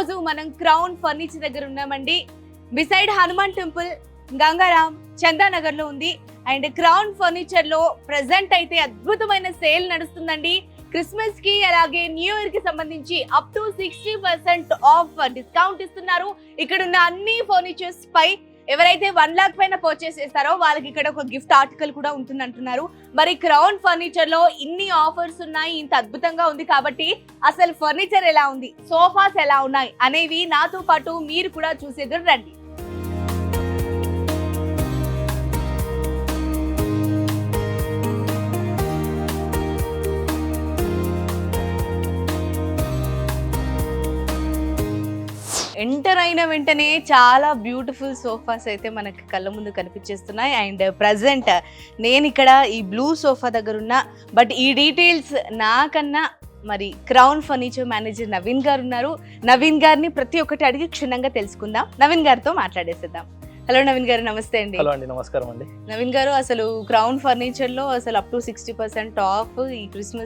రోజు మనం crown furniture దగ్గర ఉన్నామండి. బిసైడ్ హనుమాన్ టెంపుల్, గంగారాం, చందానగర్ లో ఉంది. అండ్ క్రౌన్ ఫర్నిచర్ లో ప్రెసెంట్ అయితే అద్భుతమైన సేల్ నడుస్తుందండి. క్రిస్మస్ కి అలాగే న్యూ ఇయర్ కి సంబంధించి అప్ టు 60% ఆఫ్ డిస్కౌంట్ ఇస్తున్నారు. ఇక్కడ ఉన్న అన్ని ఫర్నిచర్స్ పై ఎవరైతే 1 lakh పైన పర్చేస్ చేస్తారో వాళ్ళకి ఇక్కడ ఒక గిఫ్ట్ ఆర్టికల్ కూడా ఉంటుంది అంటున్నారు. మరి క్రౌన్ ఫర్నిచర్ లో ఇన్ని ఆఫర్స్ ఉన్నాయి, ఇంత అద్భుతంగా ఉంది కాబట్టి అసలు ఫర్నిచర్ ఎలా ఉంది, సోఫాస్ ఎలా ఉన్నాయి అనేవి నాతో పాటు మీరు కూడా చూసేదురు రండి. ఎంటర్ అయిన వెంటనే చాలా బ్యూటిఫుల్ సోఫాస్ అయితే మనకి కళ్ళ ముందు కనిపించేస్తున్నాయి. అండ్ ప్రజెంట్ నేను ఇక్కడ ఈ బ్లూ సోఫా దగ్గర ఉన్నా. బట్ ఈ డీటెయిల్స్ నాకన్నా మరి క్రౌన్ ఫర్నిచర్ మేనేజర్ నవీన్ గారు ఉన్నారు. నవీన్ గారిని ప్రతి ఒక్కటి అడిగి క్షుణ్ణంగా తెలుసుకుందాం. నవీన్ గారితో మాట్లాడేసేద్దాం. హలో నవీన్ గారు, నమస్తే అండి. హలో అండి, నమస్కారం అండి. నవీన్ గారు, అసలు క్రౌన్ ఫర్నిచర్ లో అసలు అప్ టు 60% ఆఫ్ ఈ క్రిస్మస్